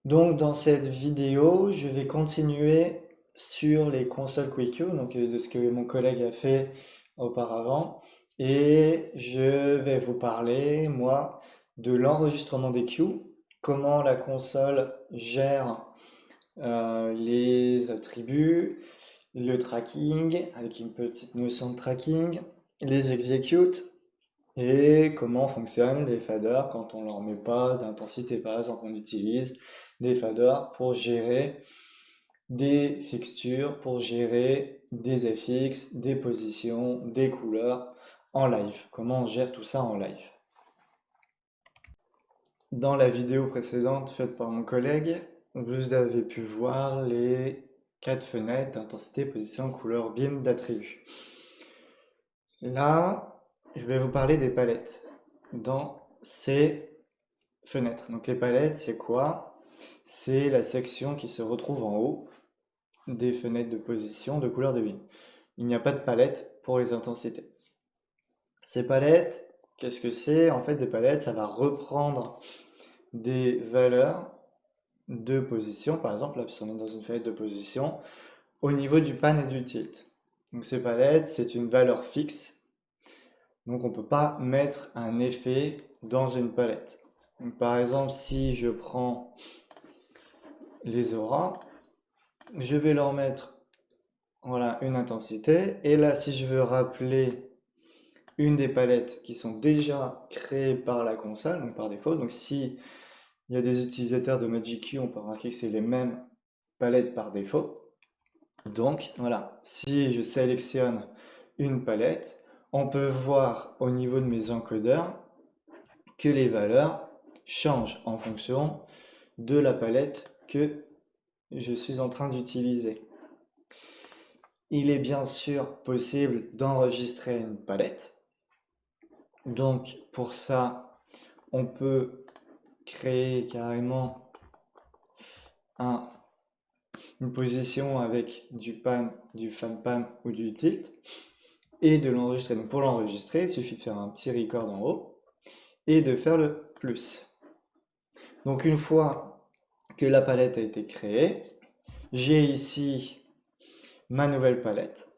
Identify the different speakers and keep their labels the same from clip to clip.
Speaker 1: Donc dans cette vidéo, je vais continuer sur les consoles QuickView, donc de ce que mon collègue a fait auparavant, et je vais vous parler, moi, de l'enregistrement des queues, comment la console gère les attributs, le tracking, avec une petite notion de tracking, les execute, et comment fonctionnent les faders quand on leur met pas d'intensité. Par exemple, on utilise des faders pour gérer des fixtures, pour gérer des FX, des positions, des couleurs en live. Comment on gère tout ça en live? Dans la vidéo précédente faite par mon collègue, vous avez pu voir les quatre fenêtres d'intensité, position, couleur, BIM d'attributs. Là, je vais vous parler des palettes dans ces fenêtres. Donc les palettes, c'est quoi? C'est la section qui se retrouve en haut des fenêtres de position de couleur de BIM. Il n'y a pas de palette pour les intensités. Ces palettes, qu'est-ce que c'est? En fait, des palettes, ça va reprendre des valeurs de position. Par exemple, là, si on est dans une fenêtre de position, au niveau du pan et du tilt. Donc ces palettes, c'est une valeur fixe. Donc on ne peut pas mettre un effet dans une palette. Donc, par exemple, si je prends les auras, je vais leur mettre voilà, une intensité. Et là, si je veux rappeler une des palettes qui sont déjà créées par la console, donc par défaut, donc si il y a des utilisateurs de MagicQ, on peut remarquer que c'est les mêmes palettes par défaut. Donc voilà, si je sélectionne une palette, on peut voir au niveau de mes encodeurs que les valeurs changent en fonction de la palette que je suis en train d'utiliser. Il est bien sûr possible d'enregistrer une palette. Donc pour ça, on peut créer carrément une position avec du pan, du fan pan ou du tilt et de l'enregistrer. Donc pour l'enregistrer, il suffit de faire un petit record en haut et de faire le plus. Donc une fois que la palette a été créée, j'ai ici ma nouvelle palette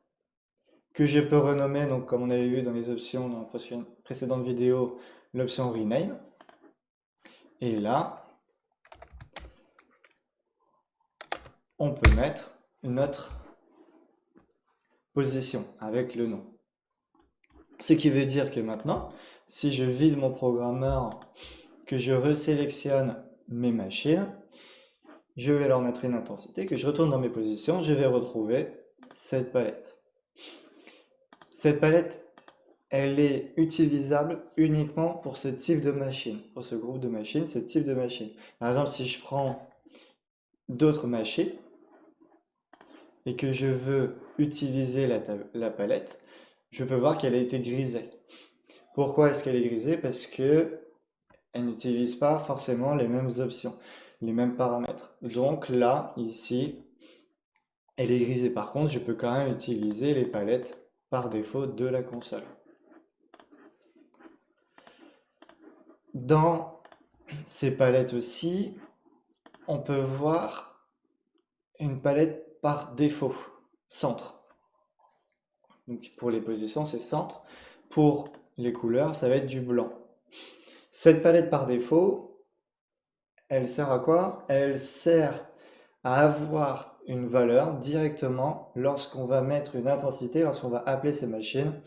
Speaker 1: que je peux renommer, donc comme on avait vu dans les options dans la précédente vidéo, l'option Rename. Et là, on peut mettre une autre position avec le nom. Ce qui veut dire que maintenant, si je vide mon programmeur, que je resélectionne mes machines, je vais leur mettre une intensité, que je retourne dans mes positions, je vais retrouver cette palette. Cette palette, elle est utilisable uniquement pour ce type de machine, pour ce groupe de machines, ce type de machine. Par exemple, si je prends d'autres machines et que je veux utiliser la palette, je peux voir qu'elle a été grisée. Pourquoi est-ce qu'elle est grisée? Parce que elle n'utilise pas forcément les mêmes options, les mêmes paramètres. Donc là, ici, elle est grisée. Par contre, je peux quand même utiliser les palettes par défaut de la console. Dans ces palettes aussi, on peut voir une palette par défaut, centre. Donc pour les positions, c'est centre. Pour les couleurs, ça va être du blanc. Cette palette par défaut, elle sert à quoi? Elle sert à avoir une valeur directement lorsqu'on va mettre une intensité, lorsqu'on va appeler ces machines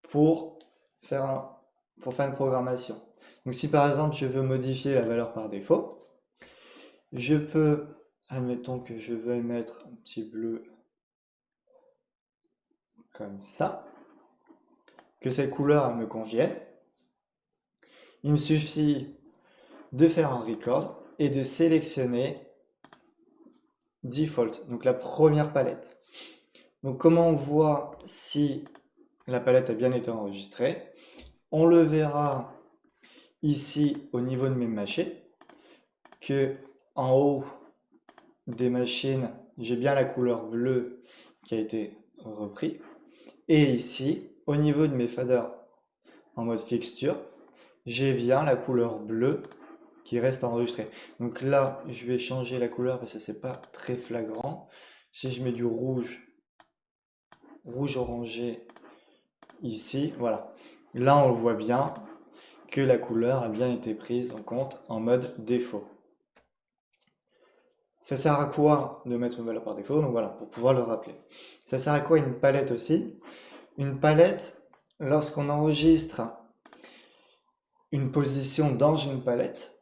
Speaker 1: pour faire, pour faire une programmation. Donc si par exemple je veux modifier la valeur par défaut, je peux, admettons que je veuille mettre un petit bleu comme ça, que cette couleur elle me convienne. Il me suffit de faire un record et de sélectionner default, donc la première palette. Donc comment on voit si la palette a bien été enregistrée? On le verra ici au niveau de mes machines, que en haut des machines, j'ai bien la couleur bleue qui a été repris. Et ici, au niveau de mes faders en mode fixture, j'ai bien la couleur bleue qui reste enregistré. Donc là, je vais changer la couleur parce que c'est pas très flagrant. Si je mets du rouge, rouge orangé ici, voilà. Là, on voit bien que la couleur a bien été prise en compte en mode défaut. Ça sert à quoi de mettre une valeur par défaut? Donc voilà, pour pouvoir le rappeler. Ça sert à quoi une palette aussi? Une palette, lorsqu'on enregistre une position dans une palette,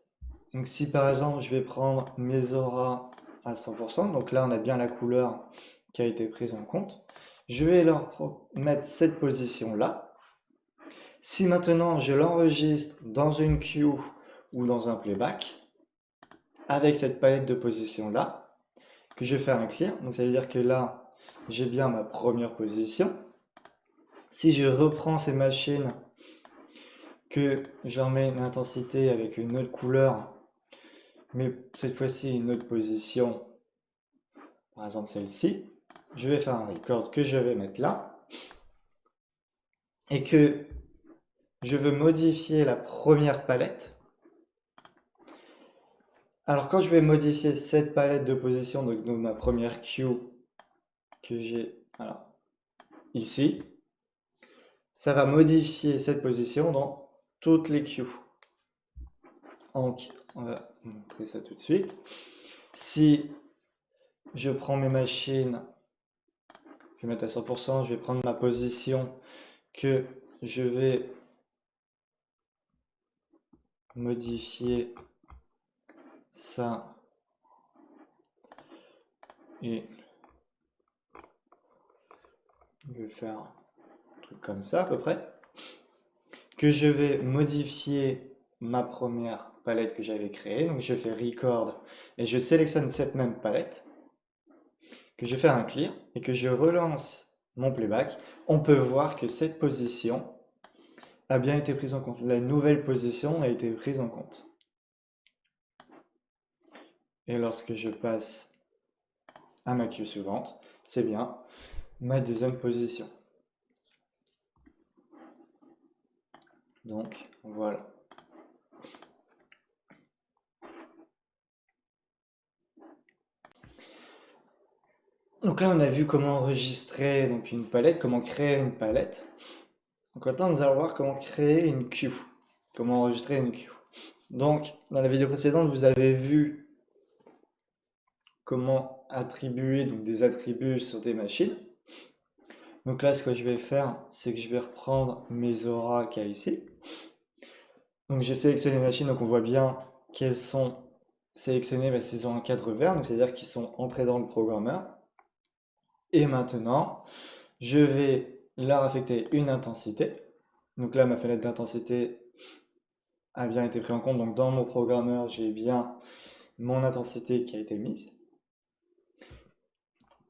Speaker 1: donc si par exemple je vais prendre mes auras à 100%, donc là on a bien la couleur qui a été prise en compte, je vais leur mettre cette position-là. Si maintenant je l'enregistre dans une queue ou dans un playback, avec cette palette de position-là, que je fais un clear, donc ça veut dire que là j'ai bien ma première position. Si je reprends ces machines, que je leur mets une intensité avec une autre couleur, mais cette fois-ci une autre position, par exemple celle-ci, je vais faire un record que je vais mettre là, et que je veux modifier la première palette. Alors quand je vais modifier cette palette de position, donc ma première queue que j'ai ici, ça va modifier cette position dans toutes les queues. Donc on va montrer ça tout de suite. Si je prends mes machines, je vais mettre à 100%, je vais prendre ma position que je vais modifier ça et je vais faire un truc comme ça à peu près, que je vais modifier ma première palette que j'avais créée, donc je fais record et je sélectionne cette même palette, que je fais un clear et que je relance mon playback, on peut voir que cette position a bien été prise en compte, la nouvelle position a été prise en compte. Et lorsque je passe à ma queue suivante, c'est bien ma deuxième position. Donc voilà. Donc là on a vu comment enregistrer donc une palette, comment créer une palette. Donc maintenant nous allons voir comment créer une queue, comment enregistrer une queue. Donc dans la vidéo précédente vous avez vu comment attribuer donc, des attributs sur des machines. Donc là ce que je vais faire c'est que je vais reprendre mes auras qu'il y a ici. Donc j'ai sélectionné les machines, donc on voit bien qu'elles sont sélectionnées parce qu'elles ont un cadre vert, donc c'est-à-dire qu'ils sont entrés dans le programmeur. Et maintenant, je vais leur affecter une intensité. Donc là, ma fenêtre d'intensité a bien été prise en compte. Donc dans mon programmeur, j'ai bien mon intensité qui a été mise.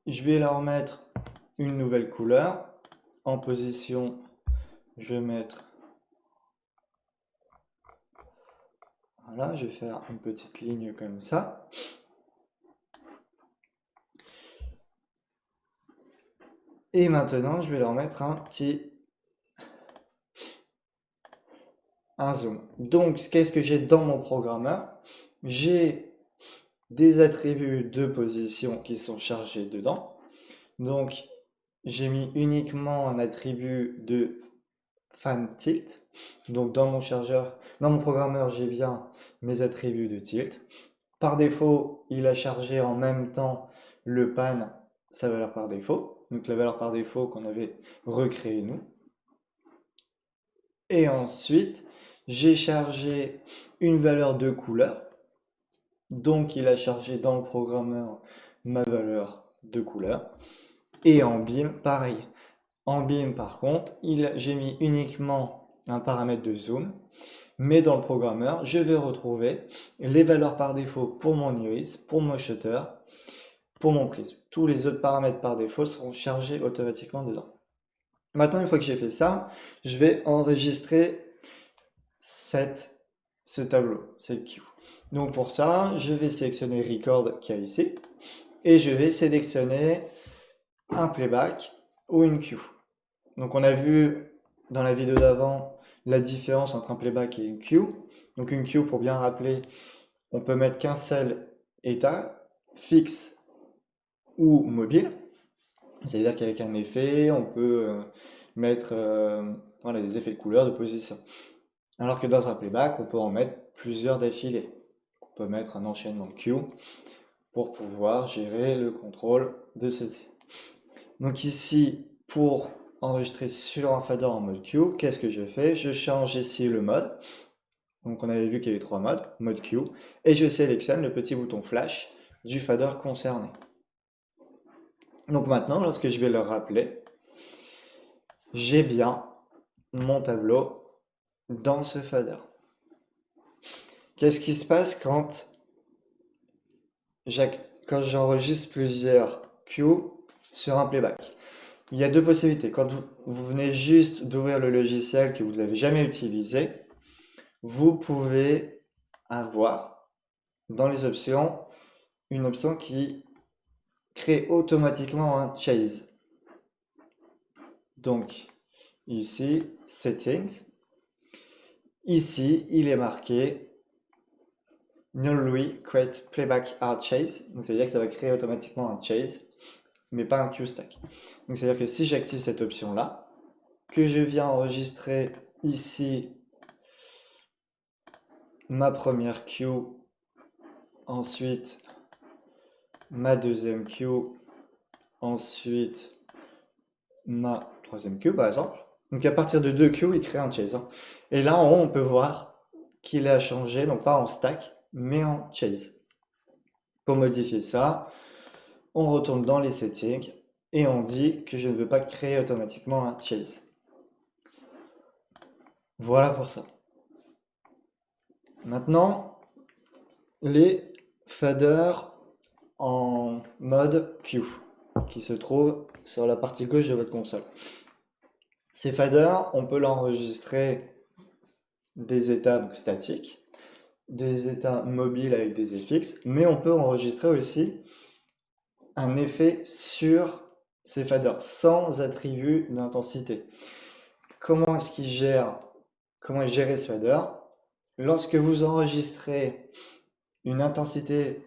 Speaker 1: Je vais leur mettre une nouvelle couleur. En position, je vais mettre... Voilà, je vais faire une petite ligne comme ça. Et maintenant, je vais leur mettre un zoom. Donc, qu'est-ce que j'ai dans mon programmeur? J'ai des attributs de position qui sont chargés dedans. Donc, j'ai mis uniquement un attribut de fan tilt. Donc, dans mon chargeur, dans mon programmeur, j'ai bien mes attributs de tilt. Par défaut, il a chargé en même temps le pan, sa valeur par défaut. Donc, la valeur par défaut qu'on avait recréée nous. Et ensuite, j'ai chargé une valeur de couleur. Donc, il a chargé dans le programmeur ma valeur de couleur. Et en BIM, pareil. En BIM, par contre, j'ai mis uniquement un paramètre de zoom. Mais dans le programmeur, je vais retrouver les valeurs par défaut pour mon iris, pour mon shutter, pour mon prisme. Tous les autres paramètres par défaut seront chargés automatiquement dedans. Maintenant, une fois que j'ai fait ça, je vais enregistrer ce tableau, cette queue. Donc pour ça, je vais sélectionner Record qui est ici, et je vais sélectionner un playback ou une queue. Donc on a vu dans la vidéo d'avant la différence entre un playback et une queue. Donc une queue, pour bien rappeler, on peut mettre qu'un seul état, fixe ou mobile. C'est-à-dire qu'avec un effet, on peut mettre voilà, des effets de couleur, de position. Alors que dans un playback, on peut en mettre plusieurs d'affilée. On peut mettre un enchaînement de queue pour pouvoir gérer le contrôle de ceci. Donc ici, pour enregistrer sur un fader en mode queue, qu'est-ce que je fais? Je change ici le mode. Donc on avait vu qu'il y avait 3 modes, mode queue, et je sélectionne le petit bouton flash du fader concerné. Donc maintenant, lorsque je vais le rappeler, j'ai bien mon tableau dans ce fader. Qu'est-ce qui se passe quand j'enregistre plusieurs queues sur un playback? Il y a deux possibilités. Quand vous venez juste d'ouvrir le logiciel que vous n'avez jamais utilisé, vous pouvez avoir dans les options une option qui crée automatiquement un chase. Donc ici, Settings. Ici, il est marqué Null Create Playback Hard Chase. Donc c'est-à-dire que ça va créer automatiquement un chase, mais pas un queue stack. Donc c'est-à-dire que si j'active cette option-là, que je viens enregistrer ici ma première queue, ensuite ma deuxième queue, ensuite ma troisième queue par exemple. Donc à partir de 2 queues, il crée un chase. Et là en haut, on peut voir qu'il a changé, donc pas en stack, mais en chase. Pour modifier ça, on retourne dans les settings et on dit que je ne veux pas créer automatiquement un chase. Voilà pour ça. Maintenant, les faders en mode queue qui se trouvent sur la partie gauche de votre console. Ces faders, on peut l'enregistrer des états statiques, des états mobiles avec des effets, mais on peut enregistrer aussi un effet sur ces faders sans attribut d'intensité. Comment est-ce qu'il gère, comment est géré ce fader? Lorsque vous enregistrez une intensité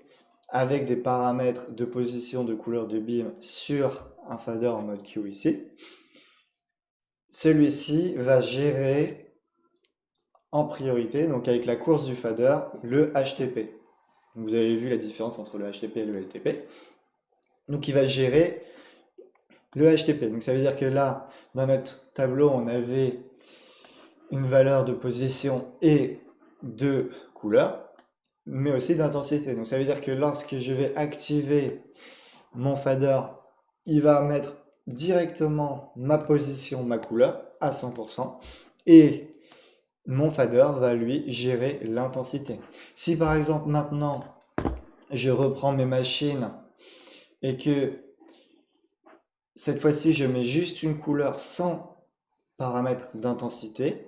Speaker 1: avec des paramètres de position, de couleur, de beam sur un fader en mode queue ici, celui-ci va gérer en priorité, donc avec la course du fader, le HTP. Vous avez vu la différence entre le HTP et le LTP. Donc il va gérer le HTP. Donc ça veut dire que là, dans notre tableau, on avait une valeur de position et de couleur, mais aussi d'intensité. Donc ça veut dire que lorsque je vais activer mon fader, il va mettre directement ma position, ma couleur à 100%, et mon fader va lui gérer l'intensité. Si par exemple maintenant je reprends mes machines et que cette fois-ci je mets juste une couleur sans paramètre d'intensité,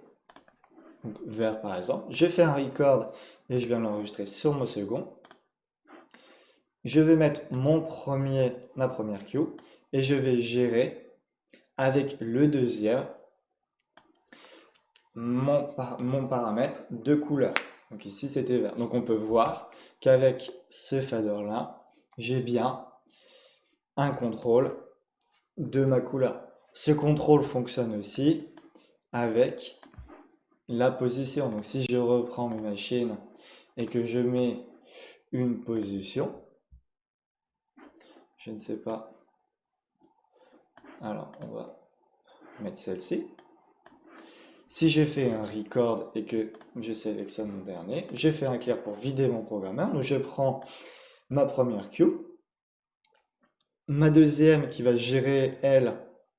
Speaker 1: donc vert par exemple, je fais un record et je viens l'enregistrer sur mon second, je vais mettre ma première queue et je vais gérer avec le deuxième mon paramètre de couleur. Donc ici c'était vert. Donc on peut voir qu'avec ce fader là, j'ai bien un contrôle de ma couleur. Ce contrôle fonctionne aussi avec la position. Donc si je reprends mes machines et que je mets une position, je ne sais pas, alors on va mettre celle-ci. Si j'ai fait un record et que je sélectionne mon dernier, j'ai fait un clear pour vider mon programmeur. Donc je prends ma première queue, ma deuxième qui va gérer, elle,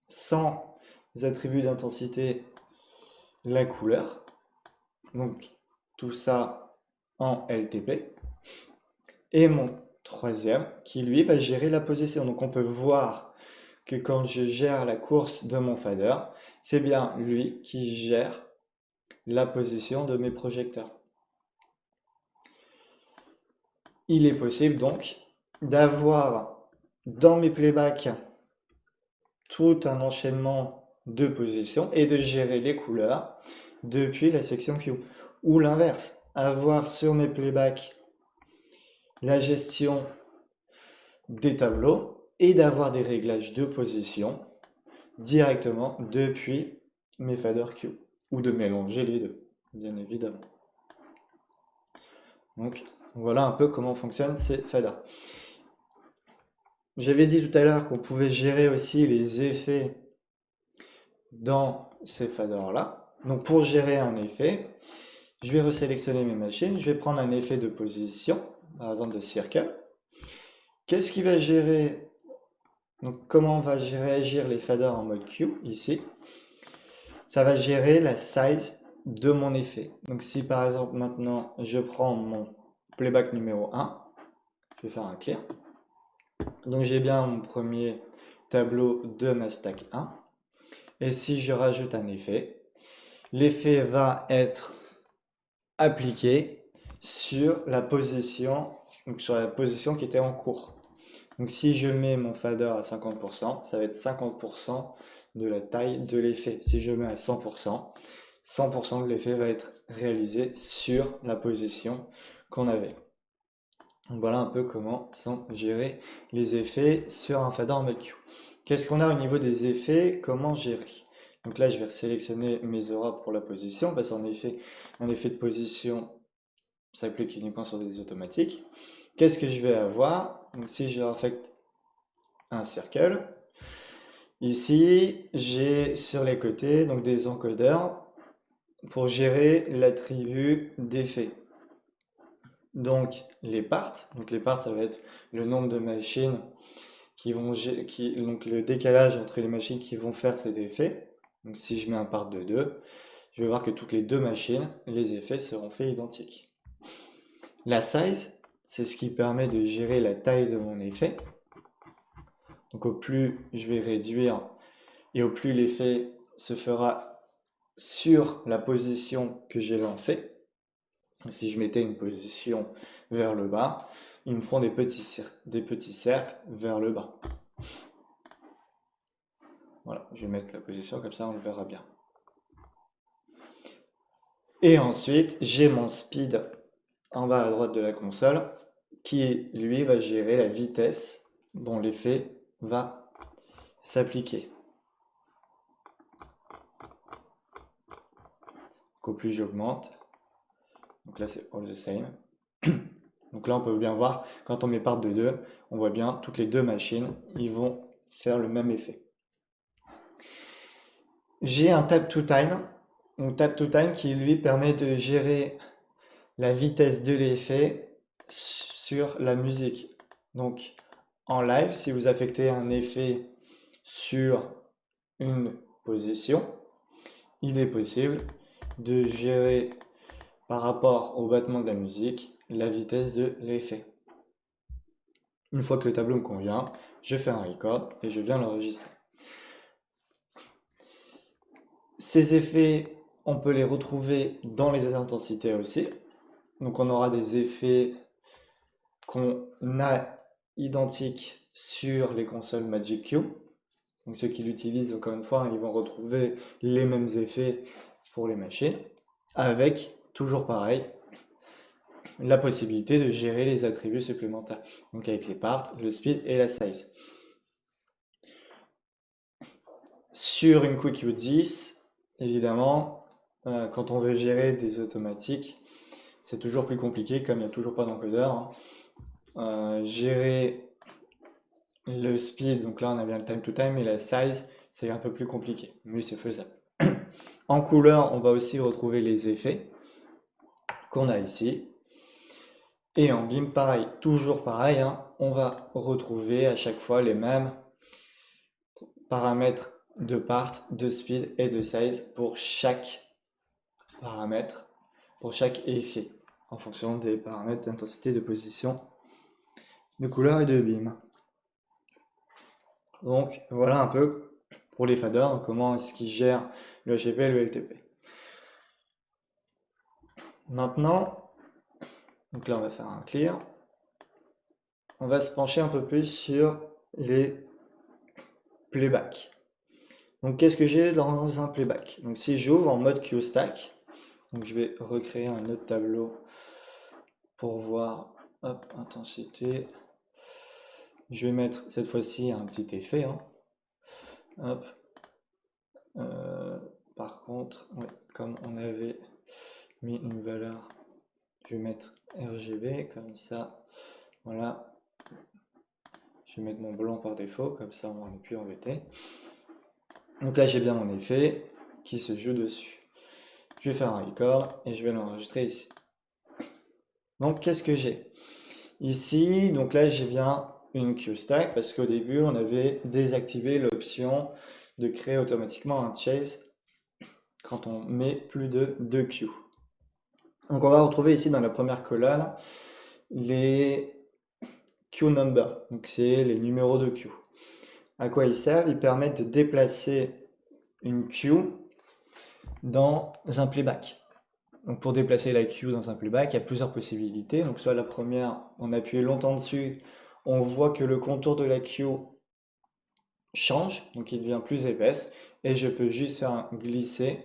Speaker 1: sans attributs d'intensité, la couleur. Donc tout ça en LTP. Et mon troisième qui, lui, va gérer la position. Donc on peut voir que quand je gère la course de mon fader, c'est bien lui qui gère la position de mes projecteurs. Il est possible donc d'avoir dans mes playbacks tout un enchaînement de positions et de gérer les couleurs depuis la section queue. Ou l'inverse, avoir sur mes playbacks la gestion des tableaux et d'avoir des réglages de position directement depuis mes fader Q, ou de mélanger les deux, bien évidemment. Donc voilà un peu comment fonctionnent ces faders. J'avais dit tout à l'heure qu'on pouvait gérer aussi les effets dans ces faders-là. Donc pour gérer un effet, je vais resélectionner mes machines, je vais prendre un effet de position, par exemple de circle. Qu'est-ce qui va gérer, donc comment on va réagir les faders en mode Q ici? Ça va gérer la size de mon effet. Donc si par exemple maintenant je prends mon playback numéro 1, je vais faire un clear. Donc j'ai bien mon premier tableau de ma stack 1. Et si je rajoute un effet, l'effet va être appliqué sur la position, donc sur la position qui était en cours. Donc si je mets mon fader à 50%, ça va être 50% de la taille de l'effet. Si je mets à 100%, 100% de l'effet va être réalisé sur la position qu'on avait. Donc voilà un peu comment sont gérés les effets sur un fader en mode Q. Qu'est-ce qu'on a au niveau des effets? Comment gérer? Donc là, je vais sélectionner mes auras pour la position, parce qu'en effet, un effet de position s'applique uniquement sur des automatiques. Qu'est-ce que je vais avoir? Donc si je affecte un circle, ici, j'ai sur les côtés donc des encodeurs pour gérer l'attribut d'effet. Donc les parts, ça va être le nombre de machines donc le décalage entre les machines qui vont faire cet effet. Donc si je mets un part de 2, je vais voir que toutes les deux machines, les effets seront faits identiques. La size, c'est ce qui permet de gérer la taille de mon effet. Donc au plus je vais réduire et au plus l'effet se fera sur la position que j'ai lancée. Si je mettais une position vers le bas, ils me font des petits cercles vers le bas. Voilà, je vais mettre la position comme ça, on le verra bien. Et ensuite, j'ai mon speed en bas à droite de la console qui, lui, va gérer la vitesse dont l'effet va s'appliquer. Au plus j'augmente, donc là c'est all the same. Donc là on peut bien voir, quand on met part de 2, on voit bien toutes les deux machines, ils vont faire le même effet. J'ai un tap to time, donc tap to time qui lui permet de gérer la vitesse de l'effet sur la musique. Donc en live, si vous affectez un effet sur une position, il est possible de gérer par rapport au battement de la musique la vitesse de l'effet. Une fois que le tableau me convient, je fais un record et je viens l'enregistrer. Ces effets, on peut les retrouver dans les intensités aussi. Donc on aura des effets qu'on a identiques sur les consoles Magic Q. Donc ceux qui l'utilisent, encore une fois, ils vont retrouver les mêmes effets pour les machines, avec, toujours pareil, la possibilité de gérer les attributs supplémentaires. Donc avec les parts, le speed et la size. Sur une QuickView 10, évidemment, quand on veut gérer des automatiques, c'est toujours plus compliqué, comme il n'y a toujours pas d'encodeur. Gérer le speed, donc là on a bien le time to time, et la size, c'est un peu plus compliqué, mais c'est faisable. En couleur, on va aussi retrouver les effets qu'on a ici. Et en BIM, pareil, toujours pareil, hein, on va retrouver à chaque fois les mêmes paramètres de part, de speed et de size pour chaque paramètre, pour chaque effet, en fonction des paramètres d'intensité, de position, de couleur et de BIM. Donc voilà un peu pour les faders, comment est-ce qu'ils gèrent le HTTP et le LTP. Maintenant, donc là on va faire un clear. On va se pencher un peu plus sur les playbacks. Donc qu'est-ce que j'ai dans un playback? Donc si j'ouvre en mode QStack, Donc je vais recréer un autre tableau pour voir, hop, intensité. Je vais mettre cette fois-ci un petit effet, hein. Hop. Par contre, ouais, comme on avait mis une valeur, je vais mettre RGB comme ça. Voilà. Je vais mettre mon blanc par défaut, comme ça on n'est plus embêté. Donc là j'ai bien mon effet qui se joue dessus. Je vais faire un record et je vais l'enregistrer ici. Donc qu'est-ce que j'ai ici? Donc là j'ai bien une queue stack parce qu'au début on avait désactivé l'option de créer automatiquement un chase quand on met plus de 2 queues. Donc on va retrouver ici dans la première colonne les queue number, donc c'est les numéros de queue. À quoi ils servent? Ils permettent de déplacer une queue dans un playback. Donc pour déplacer la queue dans un playback, il y a plusieurs possibilités. Donc soit la première, on appuie longtemps dessus, on voit que le contour de la queue change, donc il devient plus épaisse, et je peux juste faire un glisser,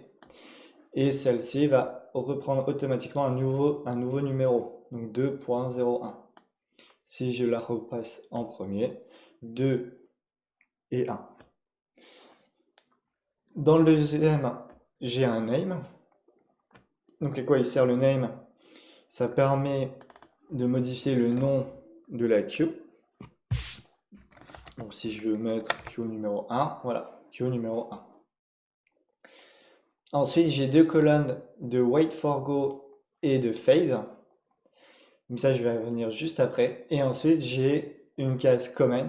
Speaker 1: et celle-ci va reprendre automatiquement un nouveau numéro, donc 2.01. Si je la repasse en premier, 2 et 1. Dans le deuxième, j'ai un name. Donc à quoi il sert le name? Ça permet de modifier le nom de la queue. Donc si je veux mettre queue numéro 1, voilà, queue numéro 1. Ensuite, j'ai deux colonnes de wait for go et de fade. Comme ça, je vais revenir juste après. Et ensuite, j'ai une case comment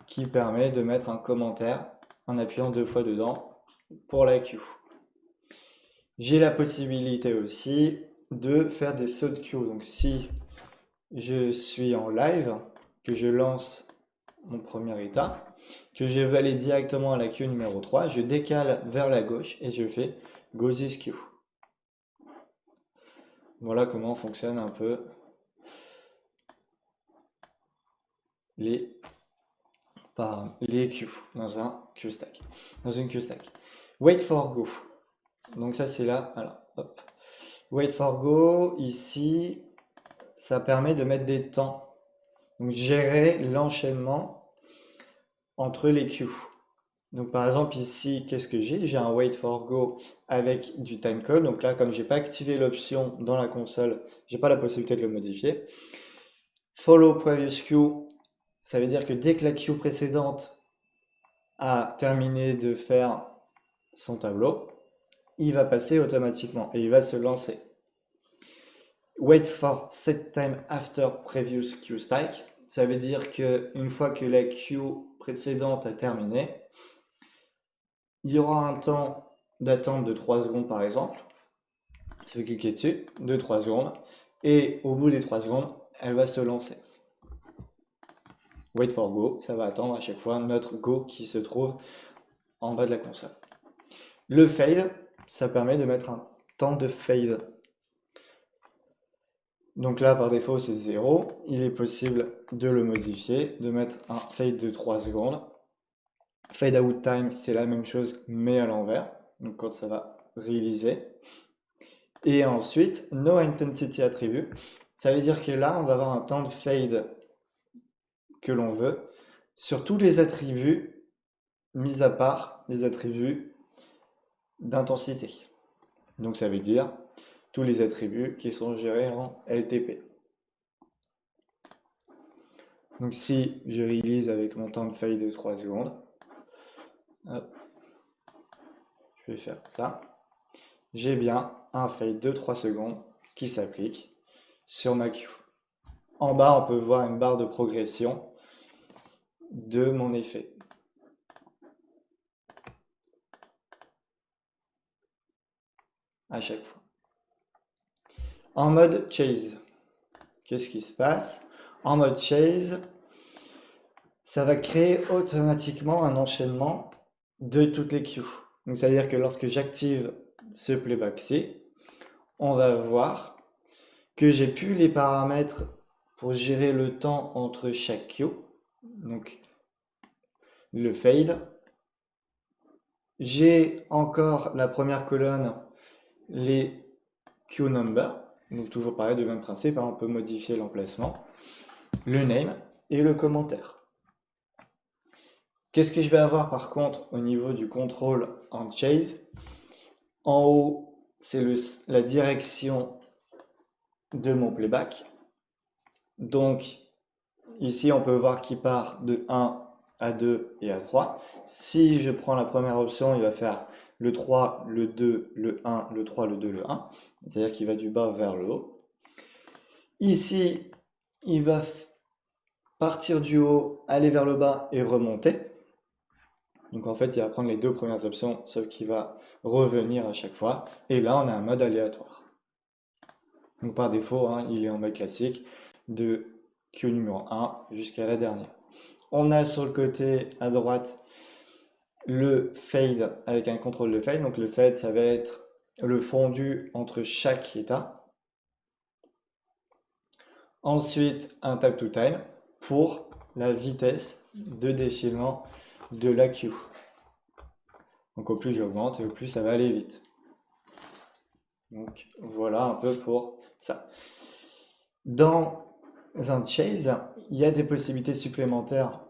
Speaker 1: qui permet de mettre un commentaire en appuyant 2 fois dedans pour la queue. J'ai la possibilité aussi de faire des sauts de queue. Donc si je suis en live, que je lance mon premier état, que je veux aller directement à la queue numéro 3, je décale vers la gauche et je fais go this queue. Voilà comment fonctionne un peu les queues dans un queue stack, dans une queue stack. Wait for go. Donc ça c'est là, alors hop. Wait for go, ici, ça permet de mettre des temps. Donc gérer l'enchaînement entre les queues. Donc par exemple ici, qu'est-ce que j'ai? J'ai un wait for go avec du timecode. Donc là, comme j'ai pas activé l'option dans la console, j'ai pas la possibilité de le modifier. Follow previous queue, ça veut dire que dès que la queue précédente a terminé de faire son tableau, il va passer automatiquement et il va se lancer. Wait for set time after previous queue stack, ça veut dire que une fois que la queue précédente a terminé, il y aura un temps d'attente de 3 secondes par exemple. Je vais cliquer dessus, de 3 secondes, et au bout des 3 secondes, elle va se lancer. Wait for go, ça va attendre à chaque fois notre go qui se trouve en bas de la console. Le fade, ça permet de mettre un temps de fade. Donc là, par défaut, c'est 0. Il est possible de le modifier, de mettre un fade de 3 secondes. Fade out time, c'est la même chose, mais à l'envers. Donc quand ça va réaliser. Et ensuite, no intensity attribute. Ça veut dire que là, on va avoir un temps de fade que l'on veut sur tous les attributs, mis à part les attributs d'intensité. Donc ça veut dire tous les attributs qui sont gérés en LTP. Donc si je réalise avec mon temps de fade de 3 secondes, hop, je vais faire ça, j'ai bien un fade de 3 secondes qui s'applique sur ma queue. En bas, on peut voir une barre de progression de mon effet. À chaque fois. En mode chase, qu'est-ce qui se passe? En mode chase, ça va créer automatiquement un enchaînement de toutes les queues. Donc, c'est-à-dire que lorsque j'active ce playback-ci, on va voir que j'ai pu les paramètres pour gérer le temps entre chaque queue. Donc, le fade. J'ai encore la première colonne, les queue number. Donc toujours pareil, du même principe, hein, on peut modifier l'emplacement, le name et le commentaire. Qu'est-ce que je vais avoir par contre au niveau du contrôle en chase? En haut, c'est la direction de mon playback. Donc ici, on peut voir qu'il part de 1 à 2 et à 3. Si je prends la première option, il va faire le 3, le 2, le 1, le 3, le 2, le 1. C'est-à-dire qu'il va du bas vers le haut. Ici, il va partir du haut, aller vers le bas et remonter. Donc en fait, il va prendre les deux premières options, sauf qu'il va revenir à chaque fois. Et là, on a un mode aléatoire. Donc par défaut, hein, il est en mode classique de queue numéro 1 jusqu'à la dernière. On a sur le côté à droite le fade avec un contrôle de fade. Donc le fade, ça va être le fondu entre chaque état. Ensuite, un tap to time pour la vitesse de défilement de la queue. Donc au plus j'augmente et au plus ça va aller vite. Donc voilà un peu pour ça. Dans un chase, il y a des possibilités supplémentaires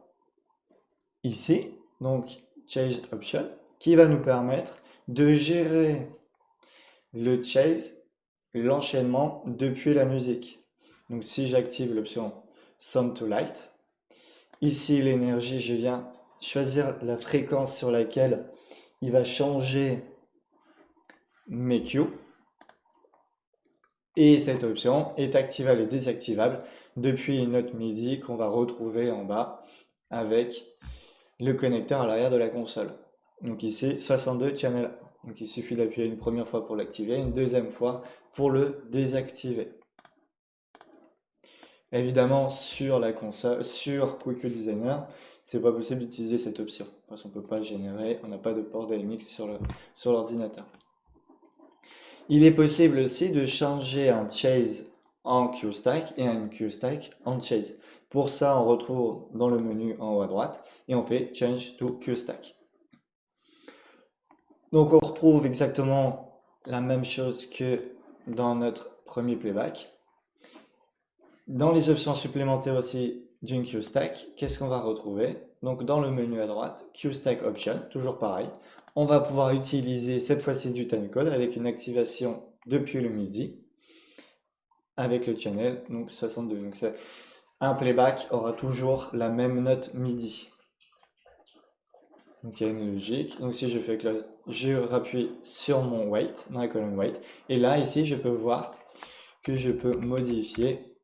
Speaker 1: ici, donc chase option, qui va nous permettre de gérer le chase, l'enchaînement depuis la musique. Donc si j'active l'option Sound to Light, ici l'énergie, je viens choisir la fréquence sur laquelle il va changer mes cues. Et cette option est activable et désactivable depuis une note MIDI qu'on va retrouver en bas avec le connecteur à l'arrière de la console. Donc ici, 62 channel. Donc il suffit d'appuyer une première fois pour l'activer, une deuxième fois pour le désactiver. Évidemment, sur la console, sur Quick Designer, c'est pas possible d'utiliser cette option parce qu'on peut pas générer, on n'a pas de port DMX sur l'ordinateur. Il est possible aussi de changer un chase en Q-Stack et un Q-Stack en chase. Pour ça, on retrouve dans le menu en haut à droite et on fait Change to Q-Stack. Donc on retrouve exactement la même chose que dans notre premier playback. Dans les options supplémentaires aussi d'une Q-Stack, qu'est-ce qu'on va retrouver? Donc dans le menu à droite, Q-Stack Option, toujours pareil. On va pouvoir utiliser cette fois-ci du timecode avec une activation depuis le MIDI avec le channel, donc 62. Donc un playback aura toujours la même note MIDI. Donc il y a une logique. Donc si je fais close, je rappuie sur mon wait, dans la colonne wait. Et là, ici, je peux voir que je peux modifier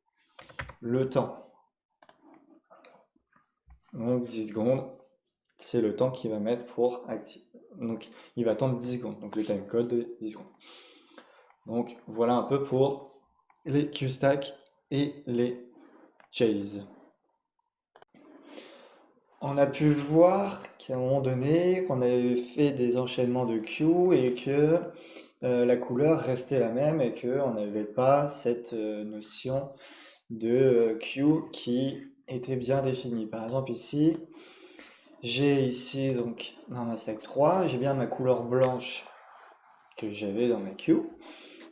Speaker 1: le temps. Donc 10 secondes, c'est le temps qu'il va mettre pour activer. Donc il va attendre 10 secondes. Donc le timecode de 10 secondes. Donc voilà un peu pour les Q-Stack et les chase. On a pu voir qu'à un moment donné, qu'on avait fait des enchaînements de Q et que la couleur restait la même et qu'on n'avait pas cette notion de Q qui était bien définie. Par exemple ici, j'ai ici donc dans ma stack 3, j'ai bien ma couleur blanche que j'avais dans ma Q.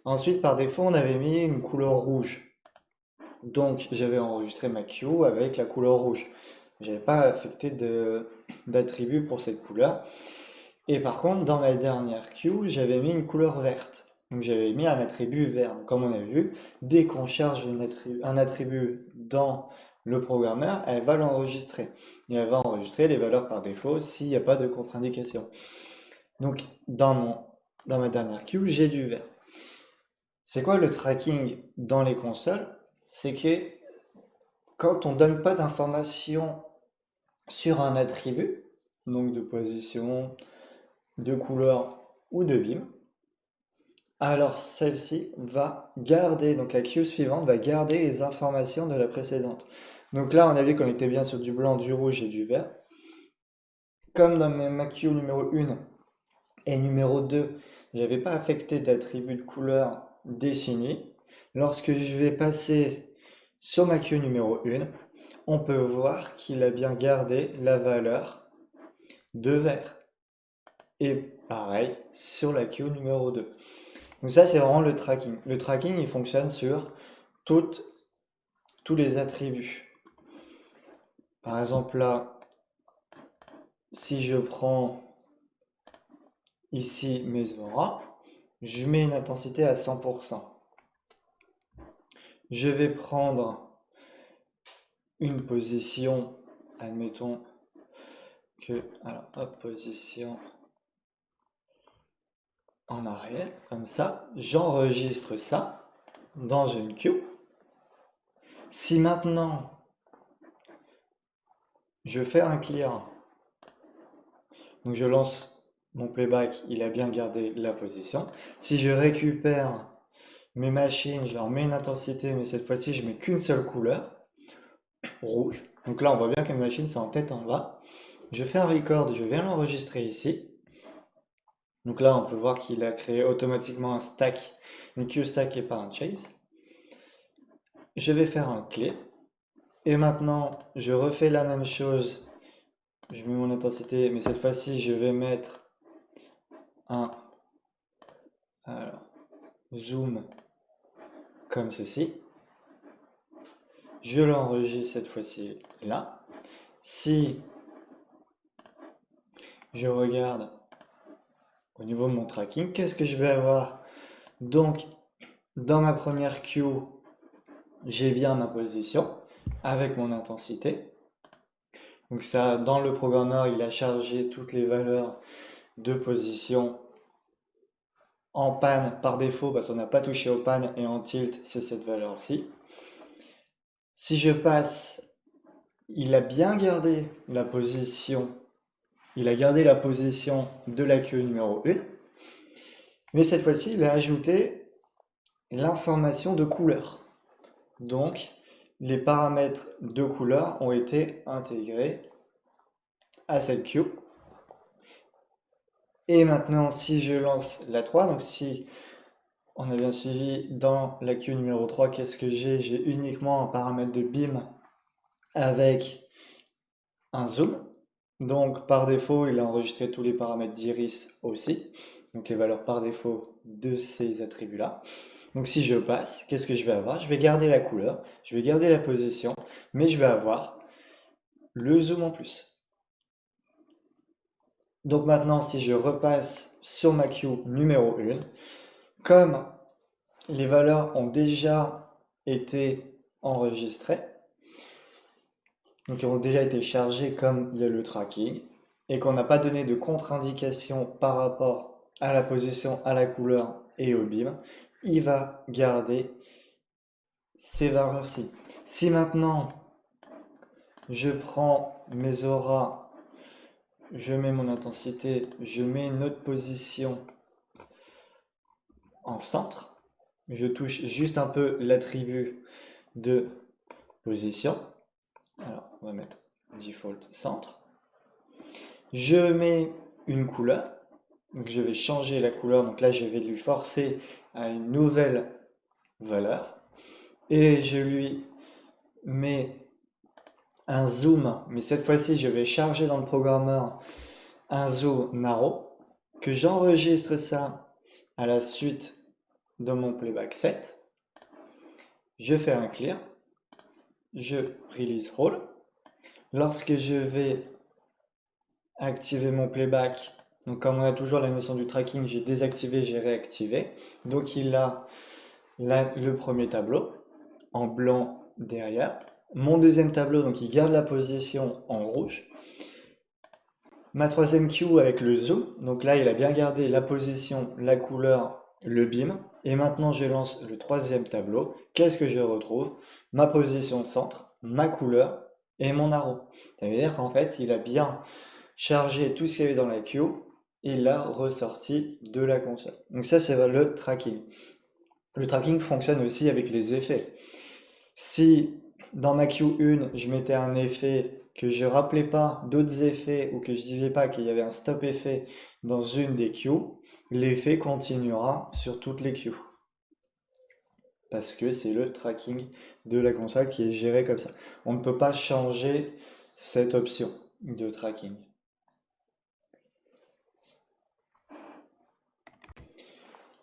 Speaker 1: Ensuite, par défaut, on avait mis une couleur rouge. Donc j'avais enregistré ma Q avec la couleur rouge. J'avais pas affecté d'attribut pour cette couleur. Et par contre, dans ma dernière Q, j'avais mis une couleur verte. Donc j'avais mis un attribut vert. Donc, comme on a vu, dès qu'on charge un attribut dans le programmeur, elle va l'enregistrer. Et elle va enregistrer les valeurs par défaut s'il n'y a pas de contre-indication. Donc dans ma dernière Q, j'ai du vert. C'est quoi le tracking dans les consoles? C'est que quand on donne pas d'informations sur un attribut, donc de position, de couleur ou de bim, alors celle-ci va garder, donc la queue suivante va garder les informations de la précédente. Donc là, on a vu qu'on était bien sur du blanc, du rouge et du vert. Comme dans ma queue numéro 1 et numéro 2, j'avais pas affecté d'attribut de couleur défini. Lorsque je vais passer sur ma queue numéro 1, on peut voir qu'il a bien gardé la valeur de vert. Et pareil sur la queue numéro 2. Donc ça, c'est vraiment le tracking. Le tracking, il fonctionne sur toutes, tous les attributs. Par exemple, là, si je prends ici mes auras, je mets une intensité à 100%. Je vais prendre une position, admettons que, alors, hop, position en arrière, comme ça, j'enregistre ça dans une queue. Si maintenant je fais un clear, donc je lance mon playback, il a bien gardé la position. Si je récupère mes machines, je leur mets une intensité, mais cette fois-ci je mets qu'une seule couleur, rouge. Donc là on voit bien que mes machines sont en tête en bas. Je fais un record, je viens l'enregistrer ici. Donc là on peut voir qu'il a créé automatiquement un stack, une queue stack et pas un chase. Je vais faire un clé. Et maintenant, je refais la même chose. Je mets mon intensité, mais cette fois-ci, je vais mettre un alors, zoom comme ceci. Je l'enregistre cette fois-ci là. Si je regarde au niveau de mon tracking, qu'est-ce que je vais avoir? Donc, dans ma première queue, j'ai bien ma position avec mon intensité. Donc ça, dans le programmeur, il a chargé toutes les valeurs de position en panne par défaut parce qu'on n'a pas touché au panne et en tilt, c'est cette valeur-ci. Si je passe, il a bien gardé la position, il a gardé la position de la queue numéro 1, mais cette fois-ci, il a ajouté l'information de couleur. Donc, les paramètres de couleur ont été intégrés à cette queue. Et maintenant, si je lance la 3, donc si on a bien suivi dans la queue numéro 3, qu'est-ce que j'ai? J'ai uniquement un paramètre de beam avec un zoom. Donc par défaut, il a enregistré tous les paramètres d'iris aussi. Donc les valeurs par défaut de ces attributs-là. Donc si je passe, qu'est-ce que je vais avoir? Je vais garder la couleur, je vais garder la position, mais je vais avoir le zoom en plus. Donc maintenant, si je repasse sur ma queue numéro 1, comme les valeurs ont déjà été enregistrées, donc ils ont déjà été chargées comme il y a le tracking, et qu'on n'a pas donné de contre-indication par rapport à la position, à la couleur et au beam, il va garder ces valeurs-ci. Si maintenant je prends mes auras, je mets mon intensité, je mets une autre position en centre, je touche juste un peu l'attribut de position. Alors, on va mettre default centre. Je mets une couleur. Donc, je vais changer la couleur. Donc là, je vais lui forcer à une nouvelle valeur. Et je lui mets un zoom. Mais cette fois-ci, je vais charger dans le programmeur un zoom narrow. Que j'enregistre ça à la suite de mon playback set. Je fais un clear. Je release all. Lorsque je vais activer mon playback, donc comme on a toujours la notion du tracking, j'ai désactivé, j'ai réactivé. Donc il a le premier tableau en blanc derrière. Mon deuxième tableau, donc il garde la position en rouge. Ma troisième queue avec le zoom, donc là il a bien gardé la position, la couleur, le beam. Et maintenant je lance le troisième tableau. Qu'est-ce que je retrouve? Ma position centre, ma couleur et mon arrow. Ça veut dire qu'en fait il a bien chargé tout ce qu'il y avait dans la queue et l'a ressorti de la console. Donc ça c'est le tracking. Le tracking fonctionne aussi avec les effets. Si dans ma queue 1, je mettais un effet que je rappelais pas d'autres effets ou que je disais pas qu'il y avait un stop effet dans une des queues, l'effet continuera sur toutes les queues. Parce que c'est le tracking de la console qui est géré comme ça. On ne peut pas changer cette option de tracking.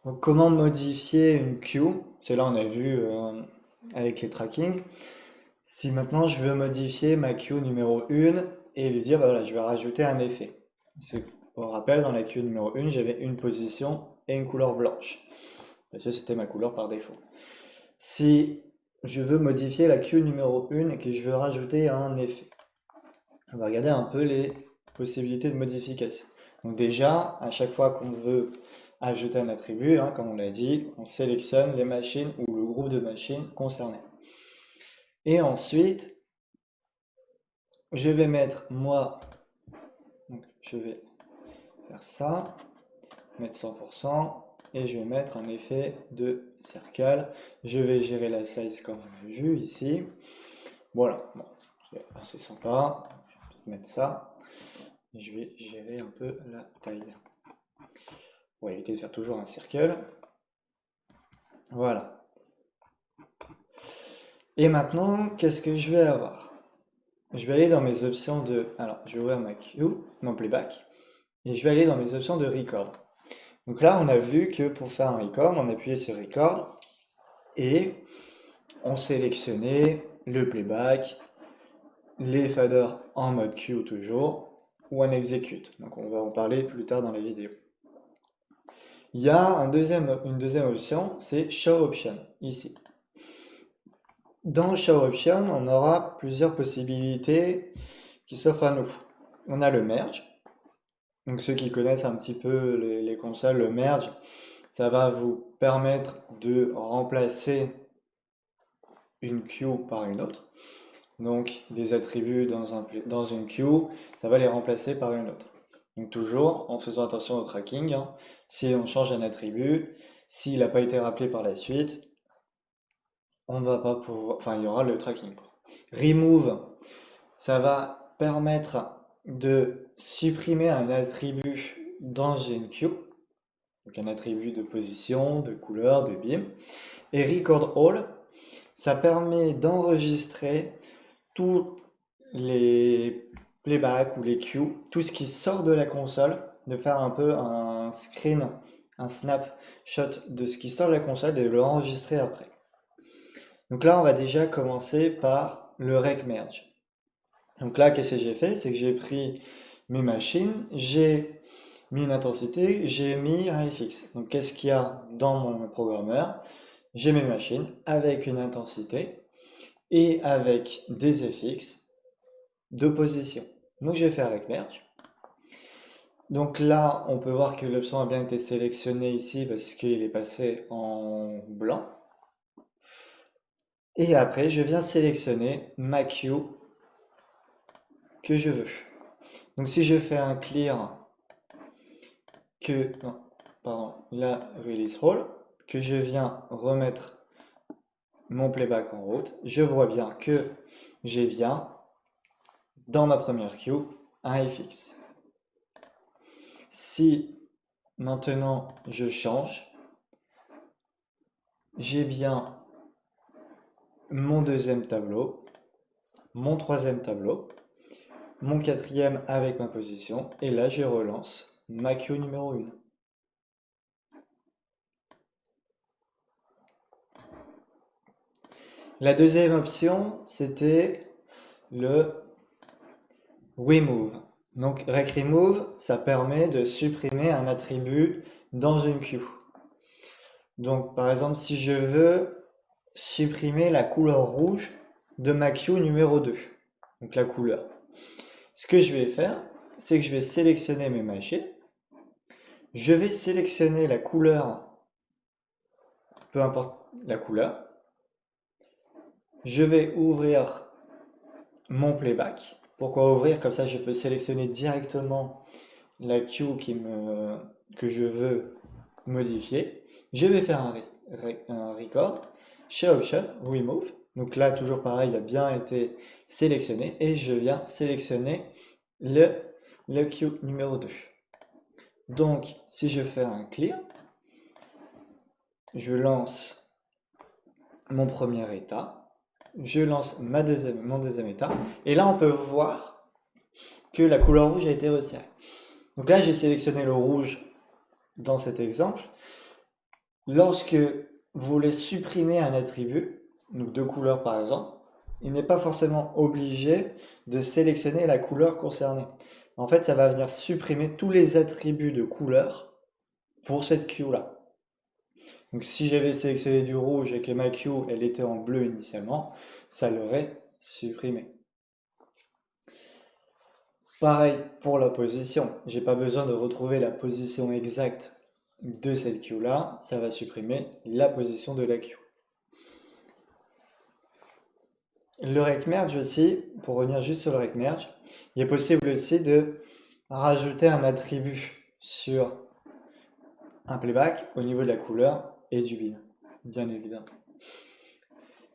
Speaker 1: Donc, comment modifier une queue? C'est là on a vu avec les tracking. Si maintenant je veux modifier ma queue numéro 1 et lui dire, bah voilà, je vais rajouter un effet. Pour rappel, dans la queue numéro 1, j'avais une position et une couleur blanche. Parce que c'était ma couleur par défaut. Si je veux modifier la queue numéro 1 et que je veux rajouter un effet, on va regarder un peu les possibilités de modification. Donc déjà, à chaque fois qu'on veut ajouter un attribut, hein, comme on l'a dit, on sélectionne les machines ou le groupe de machines concernées. Et ensuite, je vais mettre moi, donc je vais faire ça, mettre 100%, et je vais mettre un effet de circle. Je vais gérer la size comme on a vu ici. Voilà, bon, c'est assez sympa. Je vais peut-être mettre ça. Et je vais gérer un peu la taille. On va éviter de faire toujours un circle. Voilà. Et maintenant, qu'est-ce que je vais avoir? Je vais aller dans mes options de... Alors, je vais ouvrir ma queue, mon playback, et je vais aller dans mes options de record. Donc là, on a vu que pour faire un record, on appuyait sur record, et on sélectionnait le playback, les faders en mode queue toujours, ou en execute. Donc on va en parler plus tard dans la vidéo. Il y a une deuxième option, c'est Show Option, ici. Dans Show Option, on aura plusieurs possibilités qui s'offrent à nous. On a le Merge. Donc ceux qui connaissent un petit peu les consoles, le Merge, ça va vous permettre de remplacer une queue par une autre. Donc des attributs dans une queue, ça va les remplacer par une autre. Donc toujours en faisant attention au tracking, hein. Si on change un attribut, s'il n'a pas été rappelé par la suite, on ne va pas pouvoir, enfin il y aura le tracking. Remove, ça va permettre de supprimer un attribut dans une queue, donc un attribut de position, de couleur, de beam. Et record all, ça permet d'enregistrer tous les playbacks ou les queues, tout ce qui sort de la console, de faire un peu un screen, un snapshot de ce qui sort de la console et de le enregistrer après. Donc là, on va déjà commencer par le rec merge. Donc là, qu'est-ce que j'ai fait? C'est que j'ai pris mes machines, j'ai mis une intensité, j'ai mis un FX. Donc qu'est-ce qu'il y a dans mon programmeur? J'ai mes machines avec une intensité et avec des FX de position. Donc je vais faire avec merge. Donc là, on peut voir que l'option a bien été sélectionnée ici parce qu'il est passé en blanc. Et après, je viens sélectionner ma queue que je veux. Donc si je fais un clear la release all, que je viens remettre mon playback en route, je vois bien que j'ai bien dans ma première queue un FX. Si maintenant je change, j'ai bien mon deuxième tableau, mon troisième tableau, mon quatrième avec ma position, et là je relance ma queue numéro 1. La deuxième option, c'était le remove. Donc rec remove, ça permet de supprimer un attribut dans une queue. Donc par exemple, si je veux supprimer la couleur rouge de ma queue numéro 2, donc la couleur, ce que je vais faire, c'est que je vais sélectionner mes machines, je vais sélectionner la couleur, peu importe la couleur, je vais ouvrir mon playback. Pourquoi ouvrir? Comme ça, je peux sélectionner directement la queue que je veux modifier. Je vais faire un record, Show Option, Remove. Donc là, toujours pareil, il a bien été sélectionné et je viens sélectionner le queue numéro 2. Donc, si je fais un clear, je lance mon premier état, je lance mon deuxième état, et là, on peut voir que la couleur rouge a été retirée. Donc là, j'ai sélectionné le rouge dans cet exemple. lorsque vous voulez supprimer un attribut, donc deux couleurs par exemple, il n'est pas forcément obligé de sélectionner la couleur concernée. En fait, ça va venir supprimer tous les attributs de couleur pour cette queue-là. Donc si j'avais sélectionné du rouge et que ma queue, elle était en bleu initialement, ça l'aurait supprimé. Pareil pour la position. J'ai pas besoin de retrouver la position exacte de cette queue-là. Ça va supprimer la position de la queue. Le rect merge aussi, pour revenir juste sur le rect merge, il est possible aussi de rajouter un attribut sur un playback au niveau de la couleur et du bin, bien évidemment.